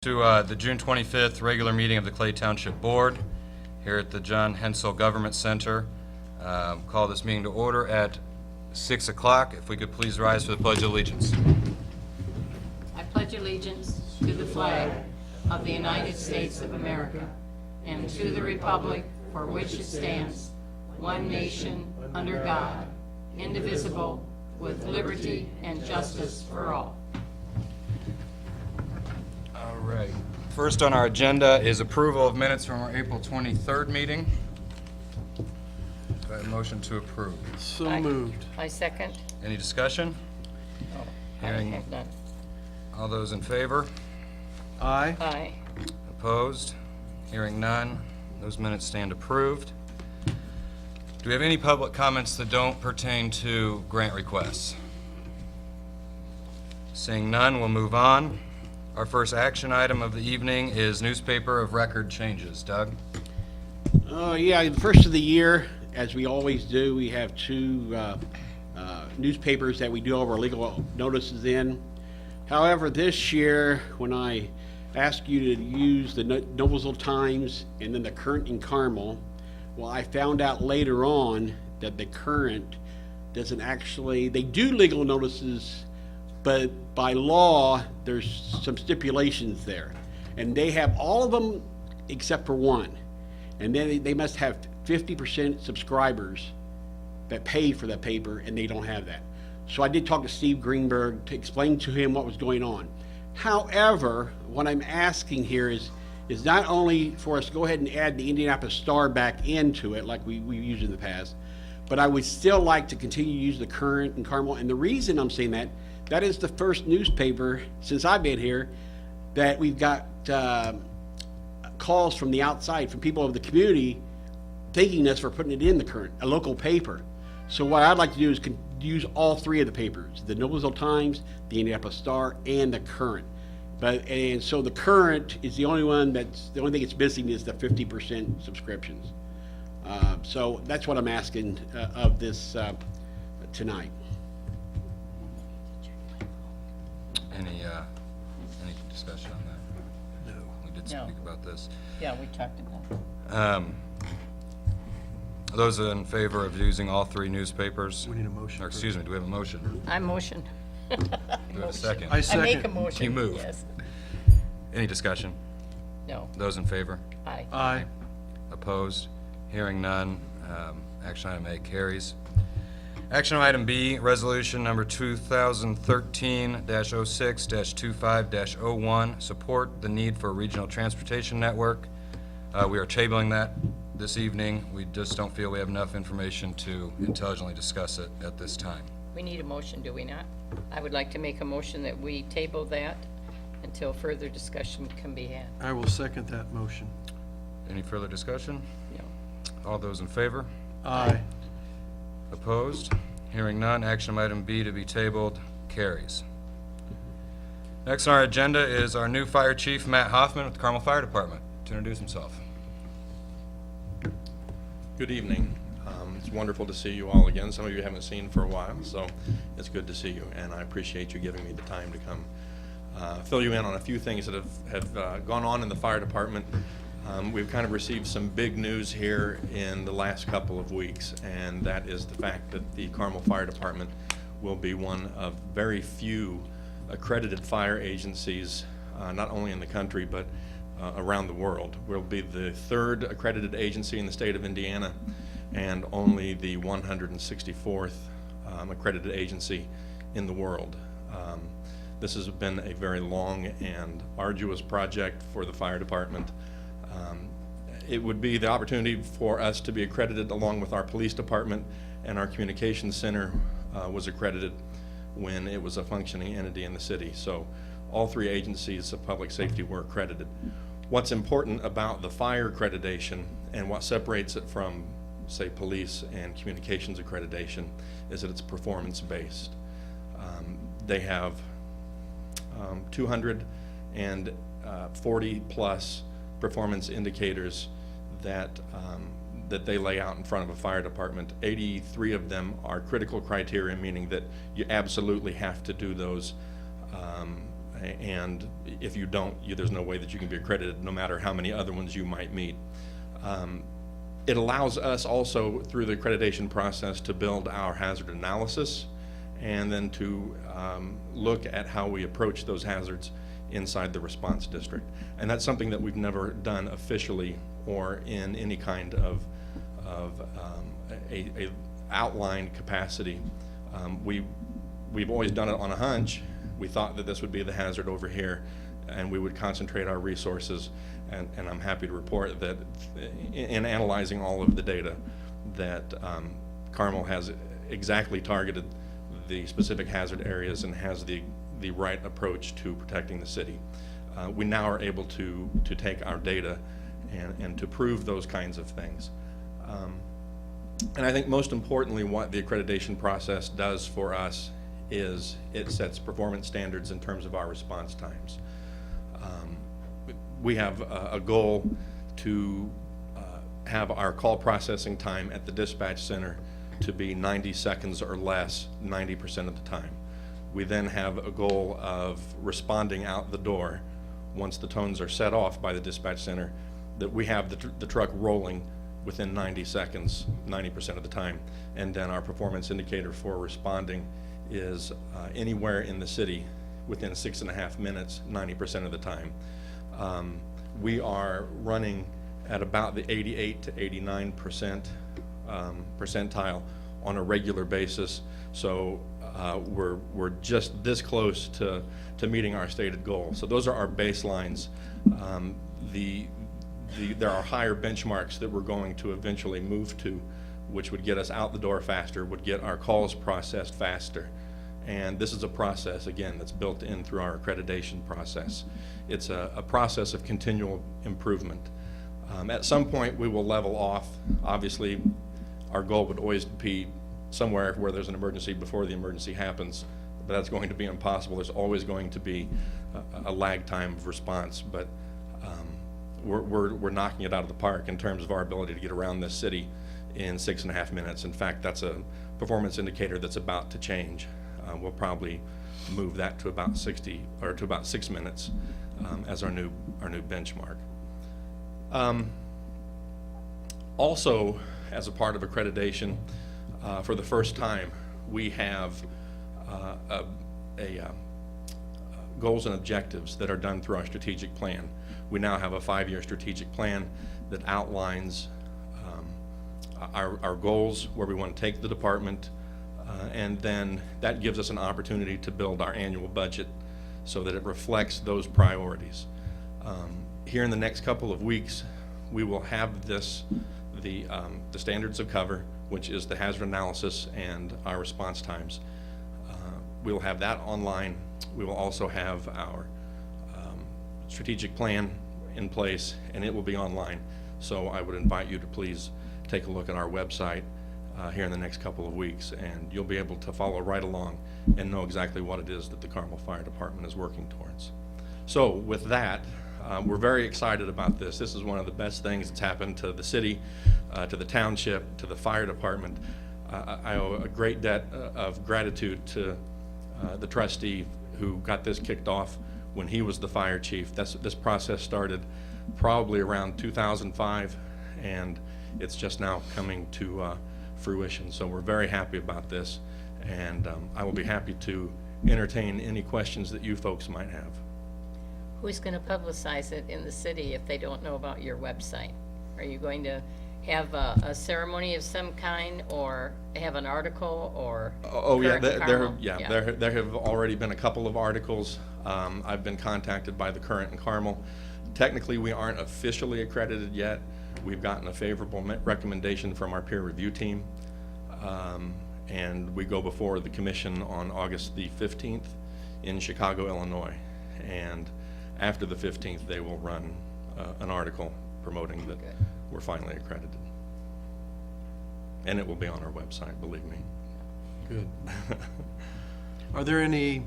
To the June 25th regular meeting of the Clay Township Board here at the John Hensel Government Center. Call this meeting to order at 6 o'clock. If we could please rise for the Pledge of Allegiance. I pledge allegiance to the flag of the United States of America and to the republic for which it stands, one nation, under God, indivisible, with liberty and justice for all. All right. First on our agenda is approval of minutes from our April 23rd meeting. Do I have a motion to approve? So moved. I second. Any discussion? I Hearing- have none. All those in favor? Aye. Aye. Opposed? Hearing none. Those minutes stand approved. Do we have any public comments that don't pertain to grant requests? Seeing none, we'll move on. Our first action item of the evening is newspaper of record changes. Doug? Yeah, the first of the year, as we always do, we have two newspapers that we do all of our legal notices in. However, this year, when I asked you to use the Noblesville Times and then the Current in Carmel, well, I found out later on that the Current doesn't actually, they do legal notices, but by law, there's some stipulations there. And they have all of them except for one. And then they must have 50% subscribers that pay for that paper, and they don't have that. So I did talk to Steve Greenberg to explain to him what was going on. However, what I'm asking here is not only for us to go ahead and add the Indianapolis Star back into it like we've used in the past, but I would still like to continue to use the Current and Carmel. And the reason I'm saying that is the first newspaper since I've been here that we've got calls from the outside, from people of the community, thanking us for putting it in the Current, a local paper. So what I'd like to do is use all three of the papers, the Noblesville Times, the Indianapolis Star, and the Current. And so the Current is the only one the only thing it's missing is the 50% subscriptions. So that's what I'm asking of this tonight. Any discussion on that? No. We did No. speak about this. Yeah, we talked about it. Those in favor of using all three newspapers? We need a motion Or, excuse me, do we have a motion? I motion. Do we have a second? I I second. make a motion. You move. Yes. Any discussion? No. Those in favor? Aye. Aye. Opposed? Hearing none. Action item A carries. Action item B, resolution number 2013-06-25-01, support the need for a regional transportation network. We are tabling that this evening. We just don't feel we have enough information to intelligently discuss it at this time. We need a motion, do we not? I would like to make a motion that we table that until further discussion can be had. I will second that motion. Any further discussion? No. All those in favor? Aye. Opposed? Hearing none, action item B to be tabled carries. Next on our agenda is our new Fire Chief, Matt Hoffman with the Carmel Fire Department, to introduce himself. Good evening. It's wonderful to see you all again. Some of you haven't seen for a while, so it's good to see you, and I appreciate you giving me the time to come fill you in on a few things that have gone on in the fire department. We've kind of received some big news here in the last couple of weeks, and that is the fact that the Carmel Fire Department will be one of very few accredited fire agencies, not only in the country, but around the world. We'll be the third accredited agency in the state of Indiana and only the 164th accredited agency in the world. This has been a very long and arduous project for the fire department. It would be the opportunity for us to be accredited along with our police department, and our communications center was accredited when it was a functioning entity in the city. So all three agencies of public safety were accredited. What's important about the fire accreditation and what separates it from, say, police and communications accreditation is that it's performance-based. They have 240 plus performance indicators that they lay out in front of a fire department. 83 of them are critical criteria, meaning that you absolutely have to do those and if you don't, there's no way that you can be accredited, no matter how many other ones you might meet. It allows us also, through the accreditation process, to build our hazard analysis and then to look at how we approach those hazards inside the response district. And that's something that we've never done officially or in any kind of a outlined capacity. We've always done it on a hunch. We thought that this would be the hazard over here, and we would concentrate our resources. And I'm happy to report that in analyzing all of the data, that Carmel has exactly targeted the specific hazard areas and has the right approach to protecting the city. We now are able to take our data and to prove those kinds of things. And I think most importantly, what the accreditation process does for us is it sets performance standards in terms of our response times. We have a goal to have our call processing time at the dispatch center to be 90 seconds or less 90% of the time. We then have a goal of responding out the door once the tones are set off by the dispatch center, that we have the truck rolling within 90 seconds 90% of the time. And then our performance indicator for responding is anywhere in the city within 6.5 minutes 90% of the time. We are running at about the 88 to 89% percentile on a regular basis, so we're just this close to meeting our stated goal. So those are our baselines. There are higher benchmarks that we're going to eventually move to, which would get us out the door faster, would get our calls processed faster. And this is a process, again, that's built in through our accreditation process. It's a process of continual improvement. At some point, we will level off. Obviously, our goal would always be somewhere where there's an emergency before the emergency happens, but that's going to be impossible. There's always going to be a lag time of response, but we're knocking it out of the park in terms of our ability to get around this city in 6.5 minutes. In fact, that's a performance indicator that's about to change. We'll probably move that to about 60 or to about 6 minutes as our new benchmark. Also, as a part of accreditation, for the first time, we have goals and objectives that are done through our strategic plan. We now have a 5-year strategic plan that outlines our goals, where we want to take the department, and then that gives us an opportunity to build our annual budget so that it reflects those priorities. Here in the next couple of weeks, we will have the standards of cover, which is the hazard analysis and our response times. We'll have that online. We will also have our strategic plan in place, and it will be online. So I would invite you to please take a look at our website here in the next couple of weeks, and you'll be able to follow right along and know exactly what it is that the Carmel Fire Department is working towards. So with that, we're very excited about this. This is one of the best things that's happened to the city, to the township, to the fire department. I owe a great debt of gratitude to the trustee who got this kicked off when he was the fire chief. This process started probably around 2005, and it's just now coming to fruition. So we're very happy about this, and I will be happy to entertain any questions that you folks might have. Who's going to publicize it in the city if they don't know about your website? Are you going to have a ceremony of some kind, or have an article, or? Oh yeah, Carmel? there have already been a couple of articles. I've been contacted by the Current and Carmel. Technically, we aren't officially accredited yet. We've gotten a favorable recommendation from our peer review team, and we go before the commission on August the 15th in Chicago, Illinois. And after the 15th, they will run an article promoting that we're finally accredited. And it will be on our website, believe me. Good. Are there any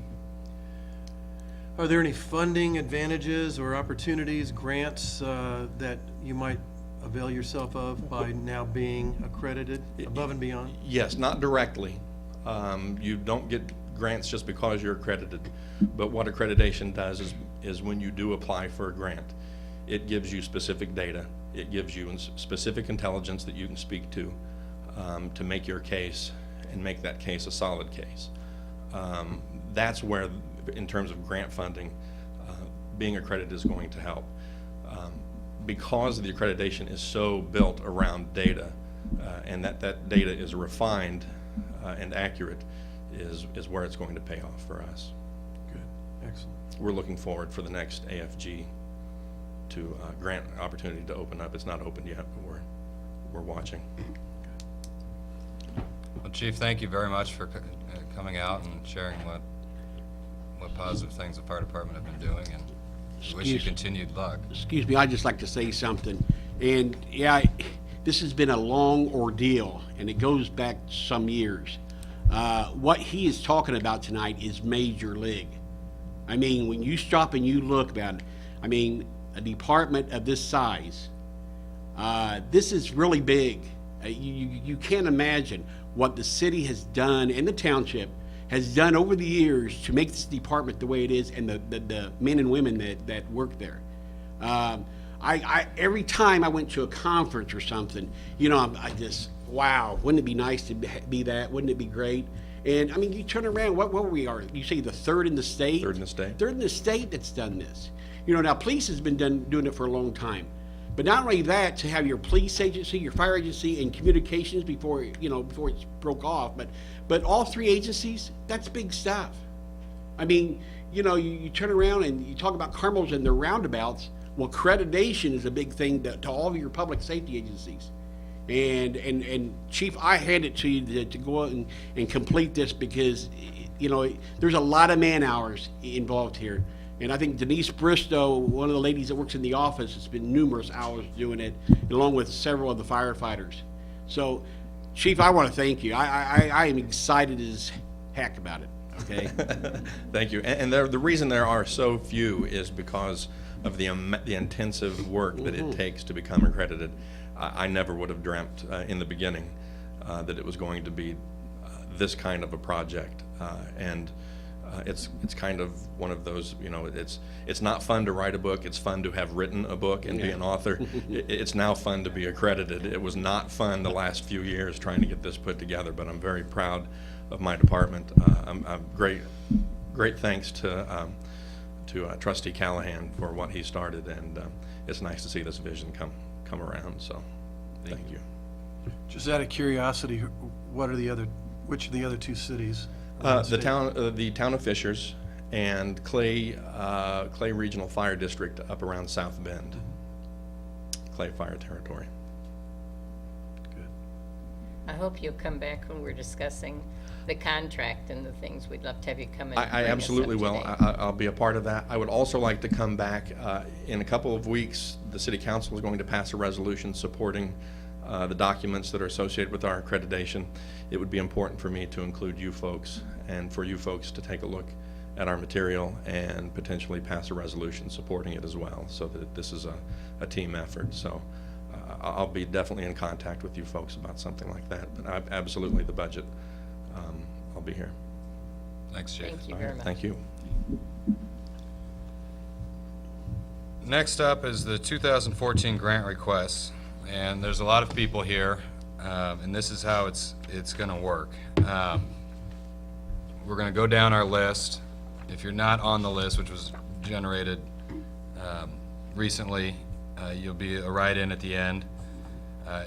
funding advantages or opportunities, grants that you might avail yourself of by now being accredited above and beyond? Yes, not directly. You don't get grants just because you're accredited, but what accreditation does is when you do apply for a grant, it gives you specific data. It gives you specific intelligence that you can speak to make your case and make that case a solid case. That's where, in terms of grant funding, being accredited is going to help. Because the accreditation is so built around data, and that data is refined and accurate, is where it's going to pay off for us. Good, excellent. We're looking forward for the next AFG to grant opportunity to open up. It's not open yet, but we're watching. Well, Chief, thank you very much for coming out and sharing what positive things the fire department have been doing, and we wish you Excuse- continued luck. Excuse me, I'd just like to say something. And yeah, this has been a long ordeal, and it goes back some years. What he is talking about tonight is major league. I mean, when you stop and you look about it, I mean, a department of this size, this is really big. You can't imagine what the city has done and the township has done over the years to make this department the way it is, and the men and women that work there. Every time I went to a conference or something, you know, I just, wow, wouldn't it be nice to be that? Wouldn't it be great? And I mean, you turn around, what we are, you say the third in the state? Third in the state. Third in the state that's done this. You know, now police has been doing it for a long time. But not only that, to have your police agency, your fire agency, and communications before it's broke off, but all three agencies, that's big stuff. I mean, you know, you turn around and you talk about Carmels and their roundabouts. Well, accreditation is a big thing to all of your public safety agencies. And Chief, I hand it to you to go out and complete this, because, you know, there's a lot of man hours involved here. And I think Denise Bristow, one of the ladies that works in the office, has been numerous hours doing it, along with several of the firefighters. So, Chief, I want to thank you. I am excited as heck about it, okay? Thank you. And the reason there are so few is because of the intensive work that it takes to become accredited. I never would have dreamt in the beginning that it was going to be this kind of a project. And it's kind of one of those, you know, it's not fun to write a book. It's fun to have written a book and be an author. It's now fun to be accredited. It was not fun the last few years trying to get this put together, but I'm very proud of my department. I'm great thanks to Trustee Callahan for what he started, and it's nice to see this vision come around. So, thank you. Just out of curiosity, which are the other two cities? The town of Fishers and Clay Regional Fire District up around South Bend, Clay Fire Territory. Good. I hope you'll come back when we're discussing the contract and the things. We'd love to have you come in. and I bring us absolutely up to will. date. I'll be a part of that. I would also like to come back in a couple of weeks. The City Council is going to pass a resolution supporting the documents that are associated with our accreditation. It would be important for me to include you folks, and for you folks to take a look at our material and potentially pass a resolution supporting it as well, so that this is a team effort. So I'll be definitely in contact with you folks about something like that. But absolutely, the budget, I'll be here. Thanks, Chief. Thank you very much. Thank you. Next up is the 2014 grant requests, and there's a lot of people here, and this is how it's going to work. We're going to go down our list. If you're not on the list, which was generated recently, you'll be a write-in at the end.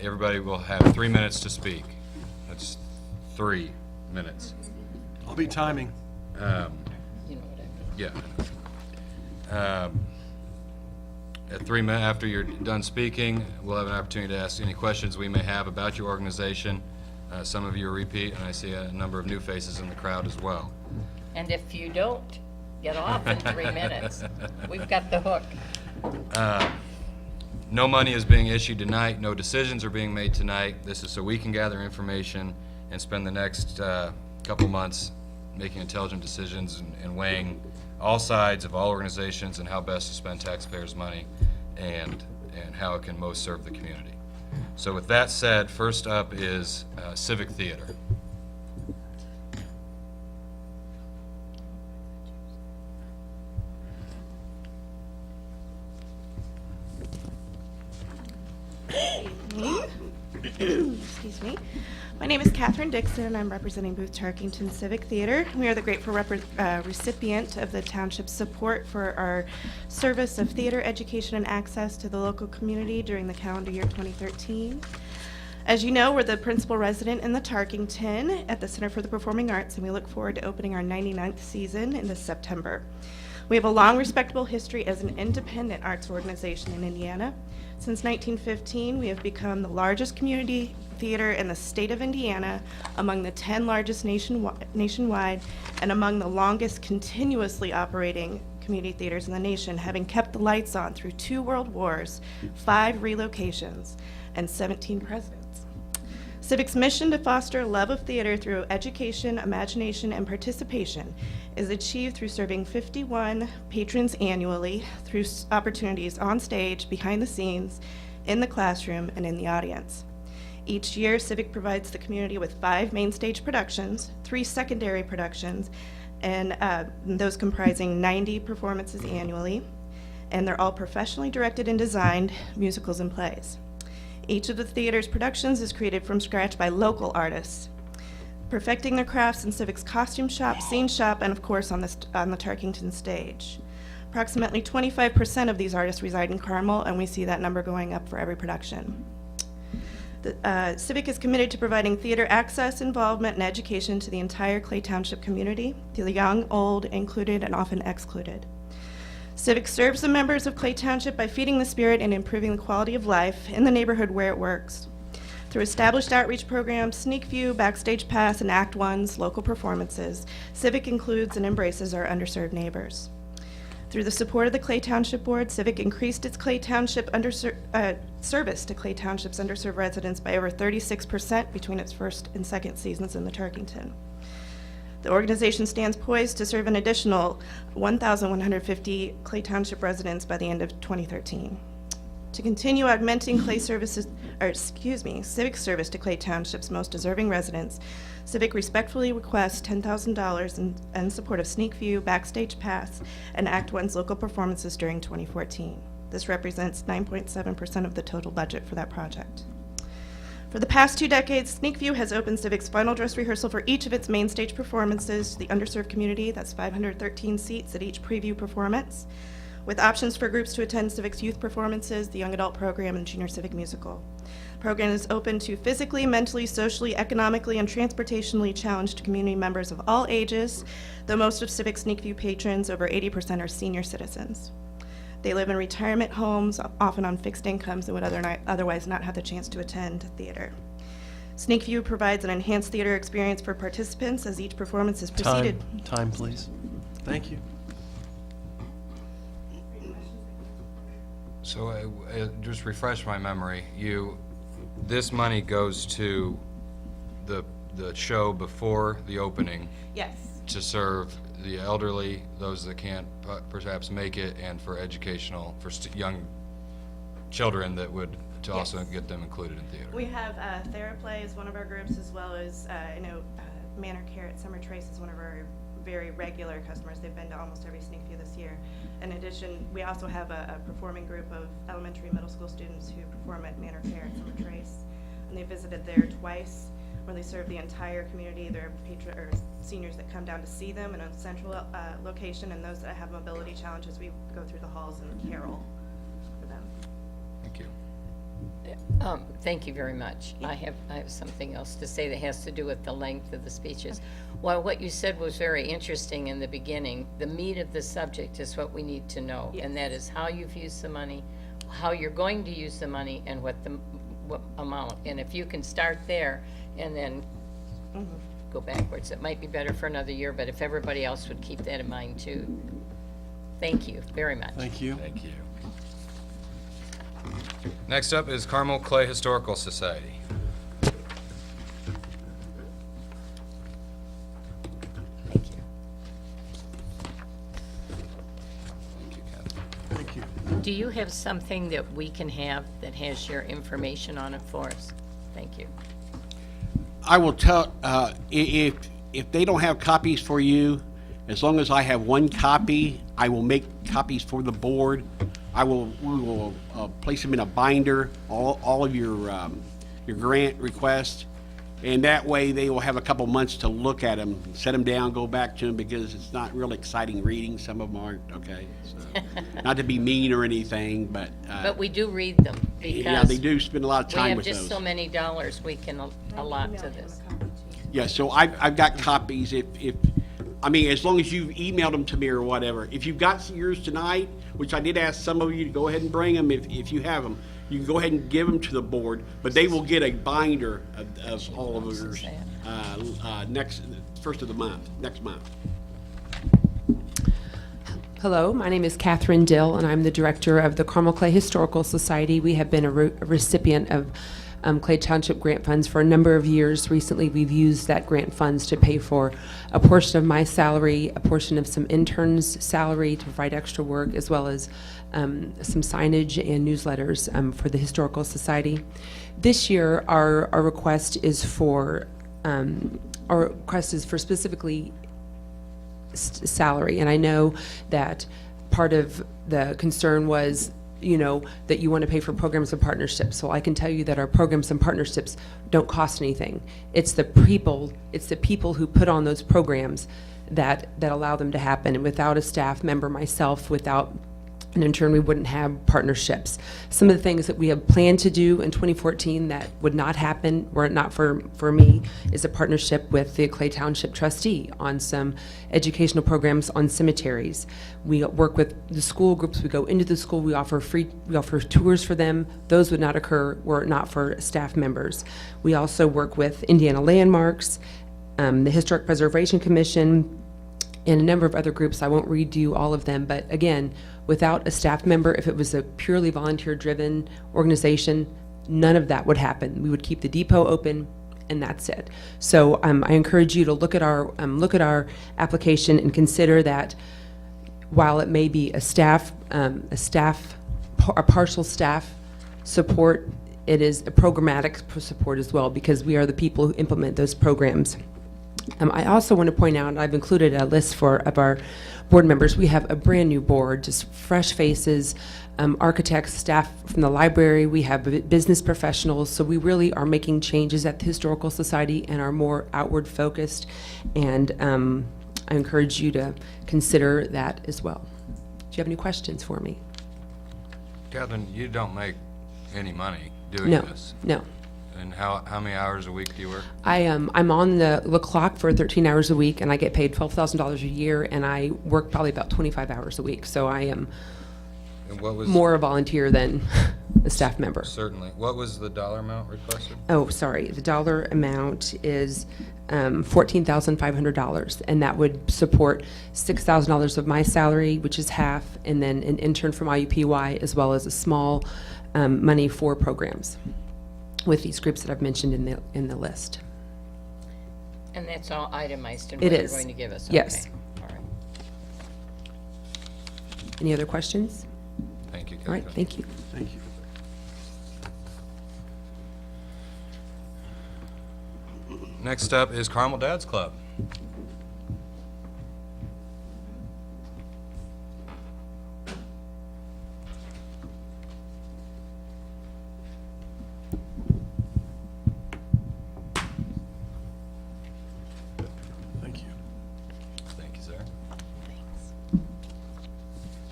Everybody will have 3 minutes to speak. That's 3 minutes. I'll be timing. You know what I mean. Yeah. At 3 minutes, after you're done speaking, we'll have an opportunity to ask any questions we may have about your organization. Some of you are repeat, and I see a number of new faces in the crowd as well. And if you don't get off in 3 minutes, we've got the hook. No money is being issued tonight, no decisions are being made tonight. This is so we can gather information and spend the next couple months making intelligent decisions and weighing all sides of all organizations and how best to spend taxpayers' money and how it can most serve the community. So with that said, first up is Civic Theater. Excuse me. My name is Catherine Dixon. I'm representing Booth Tarkington Civic Theater. We are the grateful recipient of the township's support for our service of theater education and access to the local community during the calendar year 2013. As you know, we're the principal resident in the Tarkington at the Center for the Performing Arts, and we look forward to opening our 99th season in this September. We have a long, respectable history as an independent arts organization in Indiana. Since 1915, we have become the largest community theater in the state of Indiana, among the 10 largest nationwide, and among the longest continuously operating community theaters in the nation, having kept the lights on through 2 world wars, 5 relocations, and 17 presidents. Civic's mission to foster a love of theater through education, imagination, and participation is achieved through serving 51 patrons annually through opportunities on stage, behind the scenes, in the classroom, and in the audience. Each year, Civic provides the community with 5 main stage productions, 3 secondary productions, and those comprising 90 performances annually, and they're all professionally directed and designed musicals and plays. Each of the theater's productions is created from scratch by local artists, perfecting their crafts in Civic's costume shop, scene shop, and of course on the Tarkington stage. Approximately 25% of these artists reside in Carmel, and we see that number going up for every production. Civic is committed to providing theater access, involvement, and education to the entire Clay Township community, to the young, old, included, and often excluded. Civic serves the members of Clay Township by feeding the spirit and improving the quality of life in the neighborhood where it works. Through established outreach programs, Sneak View, Backstage Pass, and Act One's local performances, Civic includes and embraces our underserved neighbors. Through the support of the Clay Township Board, Civic increased its Clay Township service to Clay Township's underserved residents by over 36% between its first and second seasons in the Tarkington. The organization stands poised to serve an additional 1,150 Clay Township residents by the end of 2013. To continue augmenting Civic's service to Clay Township's most deserving residents, Civic respectfully requests $10,000 in support of Sneak View, Backstage Pass, and Act One's local performances during 2014. This represents 9.7% of the total budget for that project. For the past 2 decades, Sneak View has opened Civic's final dress rehearsal for each of its main stage performances to the underserved community. That's 513 seats at each preview performance, with options for groups to attend Civic's youth performances, the young adult program, and junior civic musical. The program is open to physically, mentally, socially, economically, and transportationally challenged community members of all ages, though most of Civic Sneak View patrons, over 80%, are senior citizens. They live in retirement homes, often on fixed incomes, and would otherwise not have the chance to attend theater. Sneak View provides an enhanced theater experience for participants as each performance is preceded. Time, please. Thank you. So, just refresh my memory, this money goes to the show before the opening Yes. to serve the elderly, those that can't perhaps make it, and for educational, for young children that would, to also Yes. get them included in theater. We have TheraPlay as one of our groups, as well as, Manor Care at Summer Trace is one of our very regular customers. They've been to almost every Sneak View this year. In addition, we also have a performing group of elementary and middle school students who perform at Manor Care at Summer Trace. And they visited there twice, where they serve the entire community. There are seniors that come down to see them in a central location, and those that have mobility challenges, we go through the halls and carol for them. Thank you. Thank you very much. I have something else to say that has to do with the length of the speeches. While what you said was very interesting in the beginning, the meat of the subject is what we need to know, and that is how you've used the money, how you're going to use the money, and what amount. And if you can start there and then go backwards, it might be better for another year, but if everybody else would keep that in mind too. Thank you very much. Thank you. Thank you. Next up is Carmel Clay Historical Society. Thank you. Thank you, Kathy. Thank you. Do you have something that we can have that has your information on it for us? Thank you. I will tell, if they don't have copies for you, as long as I have one copy, I will make copies for the board. We will place them in a binder. All of your your grant request, and that way they will have a couple months to look at them, set them down, go back to them, because it's not real exciting reading. Some of them aren't, okay? So, not to be mean or anything, but. But we do read them Yeah, because they do spend a lot of we time have with just so those. many dollars we can allot to this. Yeah, so I've got copies I mean, as long as you've emailed them to me or whatever. If you've got yours tonight, which I did ask some of you to go ahead and bring them, if you have them, you can go ahead and give them to the board, but they will get a binder of all of yours, next, first of the month, next month. Hello, my name is Catherine Dill, and I'm the director of the Carmel Clay Historical Society. We have been a recipient of Clay Township grant funds for a number of years. Recently, we've used that grant funds to pay for a portion of my salary, a portion of some interns' salary to provide extra work, as well as some signage and newsletters for the Historical Society. This year, our request is for specifically salary, and I know that part of the concern was, you know, that you want to pay for programs and partnerships. So I can tell you that our programs and partnerships don't cost anything. It's the people who put on those programs that allow them to happen. And without a staff member, myself, without an intern, we wouldn't have partnerships. Some of the things that we have planned to do in 2014 that would not happen, were it not for me, is a partnership with the Clay Township trustee on some educational programs on cemeteries. We work with the school groups. We go into the school. We offer tours for them. Those would not occur were it not for staff members. We also work with Indiana Landmarks, the Historic Preservation Commission, and a number of other groups. I won't read you all of them, but again, without a staff member, if it was a purely volunteer-driven organization, none of that would happen. We would keep the depot open, and that's it. So I encourage you to look at our application and consider that while it may be a partial staff support, it is a programmatic support as well, because we are the people who implement those programs. I also want to point out, I've included a list of our board members. We have a brand new board, just fresh faces, architects, staff from the library. We have business professionals. So we really are making changes at the Historical Society and are more outward focused. And I encourage you to consider that as well. Do you have any questions for me? Catherine, you don't make any money doing No, this. no. And how many hours a week do you work? I'm on the clock for 13 hours a week, and I get paid $12,000 a year, and I work probably about 25 hours a week. So I am And what was, more a volunteer than a staff member. certainly, what was the dollar amount requested? Oh, sorry, the dollar amount is $14,500, and that would support $6,000 of my salary, which is half, and then an intern from IUPUI, as well as a small money for programs with these groups that I've mentioned in the list. And that's all itemized in It what you're is. going to give us? Yes. Okay. All right. Any other questions? Thank you, All right, Catherine. thank you. Thank you. Next up is Carmel Dads Club. Thank you. Thank you, sir.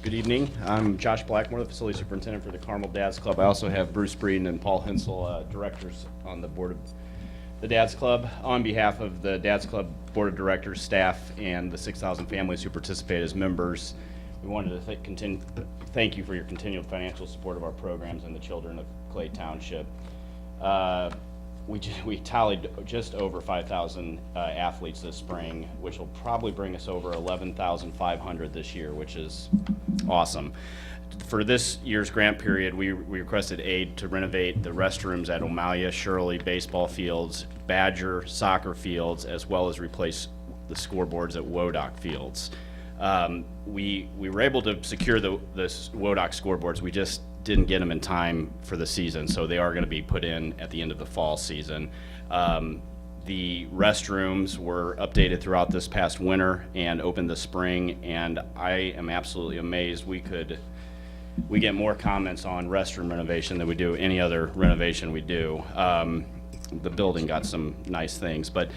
Good evening. I'm Josh Blackmore, the facility superintendent for the Carmel Dads Club. I also have Bruce Breeden and Paul Hensel, directors on the board of the Dads Club. On behalf of the Dads Club Board of Directors, staff, and the 6,000 families who participate as members, we wanted to thank you for your continued financial support of our programs and the children of Clay Township. We tallied just over 5,000 athletes this spring, which will probably bring us over 11,500 this year, which is awesome. For this year's grant period, we requested aid to renovate the restrooms at O'Malia, Shirley baseball fields, Badger soccer fields, as well as replace the scoreboards at Wodock fields. We were able to secure the Wodock scoreboards. We just didn't get them in time for the season, so they are going to be put in at the end of the fall season. The restrooms were updated throughout this past winter and opened this spring, and I am absolutely amazed we could we get more comments on restroom renovation than we do any other renovation we do. The building got some nice things, but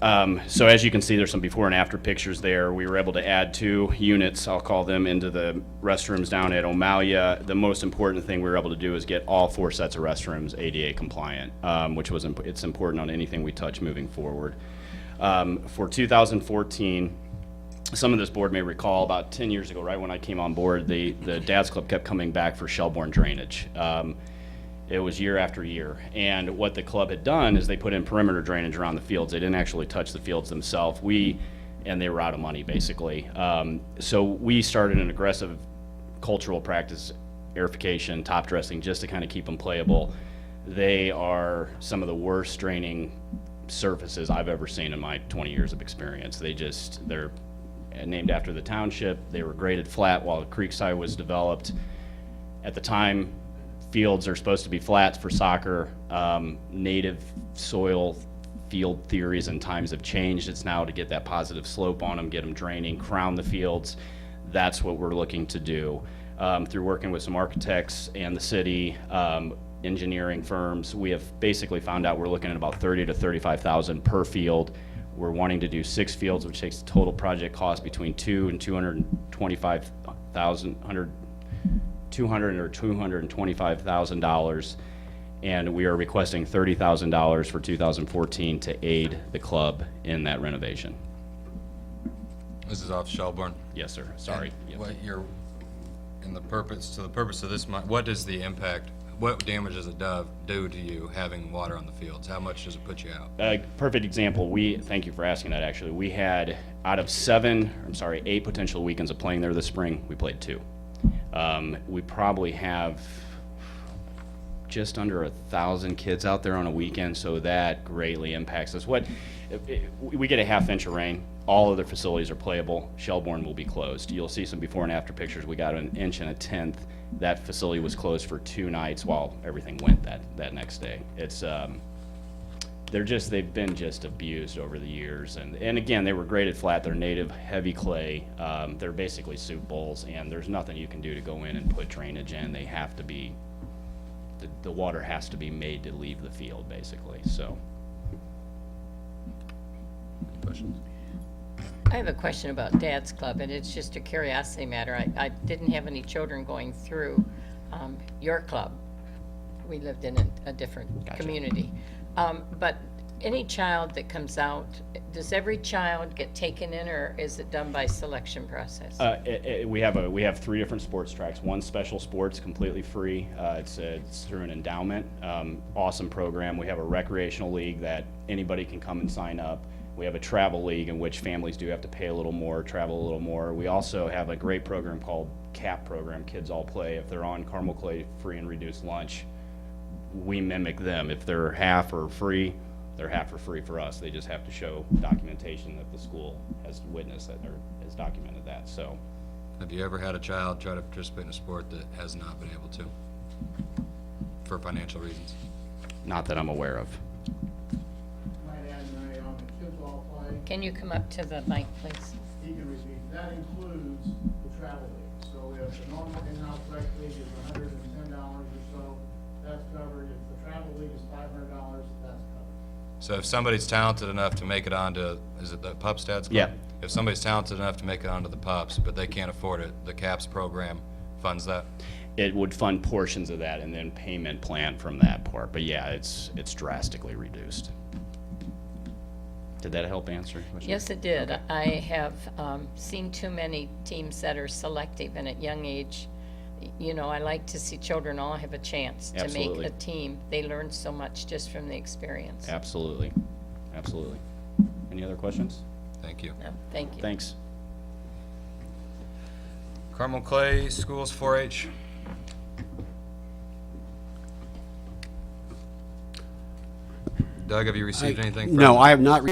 so as you can see, there's some before and after pictures there. We were able to add 2 units, I'll call them, into the restrooms down at O'Malia. The most important thing we were able to do is get all 4 sets of restrooms ADA compliant, which was it's important on anything we touch moving forward. For 2014, some of this board may recall about 10 years ago, right when I came on board, the Dad's Club kept coming back for Shelbourne drainage. It was year after year. And what the club had done is they put in perimeter drainage around the fields. They didn't actually touch the fields themselves. And they were out of money, basically. So we started an aggressive cultural practice, airification, top dressing, just to kind of keep them playable. They are some of the worst draining surfaces I've ever seen in my 20 years of experience. They're named after the township. They were graded flat while Creekside was developed. At the time, fields are supposed to be flats for soccer. Native soil field theories and times have changed. It's now to get that positive slope on them, get them draining, crown the fields. That's what we're looking to do. Through working with some architects and the city, engineering firms, we have basically found out we're looking at about $30,000 to $35,000 per field. We're wanting to do 6 fields, which takes the total project cost between $200,000 and $225,000, and we are requesting $30,000 for 2014 to aid the club in that renovation. This is off Shelbourne. Yes, sir. Sorry. And Yep. the purpose of this, what is the impact, what damage does it do to you having water on the fields? How much does it put you out? Perfect example. Thank you for asking that, actually. We had, out of 8 potential weekends of playing there this spring, we played 2. We probably have just under 1,000 kids out there on a weekend, so that greatly impacts us. We get a half-inch of rain, all other facilities are playable. Shelbourne will be closed. You'll see some before and after pictures. We got 1 inch and 1/10. That facility was closed for 2 nights while everything went that next day. It's they've been just abused over the years, and again, they were graded flat. They're native heavy clay. They're basically soup bowls, and there's nothing you can do to go in and put drainage in. They have to be, the water has to be made to leave the field, basically. So, Questions? I have a question about Dad's Club, and it's just a curiosity matter. I didn't have any children going through your club. We lived in a different community. But any child that comes out, does every child get taken in, or is it done by selection process? we have 3 different sports tracks. One special sports, completely free. It's through an endowment. Awesome program. We have a recreational league that anybody can come and sign up. We have a travel league in which families do have to pay a little more, travel a little more. We also have a great program called CAP program, Kids All Play. If they're on Carmel Clay free and reduced lunch, we mimic them. If they're half or free, they're half for free for us. They just have to show documentation that the school has witnessed that or has documented that. So, Have you ever had a child try to participate in a sport that has not been able to, for financial reasons? not that I'm aware of. Might add, Mary, on the Kids All Play, Can you come up to the mic, please? he can repeat, that includes the travel league. So if the normal in-house rec league is $110 or so, that's covered. If the travel league is $500, that's covered. So if somebody's talented enough to make it onto, is it the Pups Dad's Club? Yeah. If somebody's talented enough to make it onto the Pups, but they can't afford it, the CAPS program funds that? It would fund portions of that and then payment plan from that part. But yeah, it's drastically reduced. Did that help answer your question? Yes, it did. I have seen too many teams that are selective and at young age. You know, I like to see children all have a chance to make Absolutely. a team. They learn so much just from the experience. Absolutely. Absolutely. Any other questions? Thank you. No, thank you. Thanks. Carmel Clay Schools 4-H. Doug, have you received anything from? No, I have not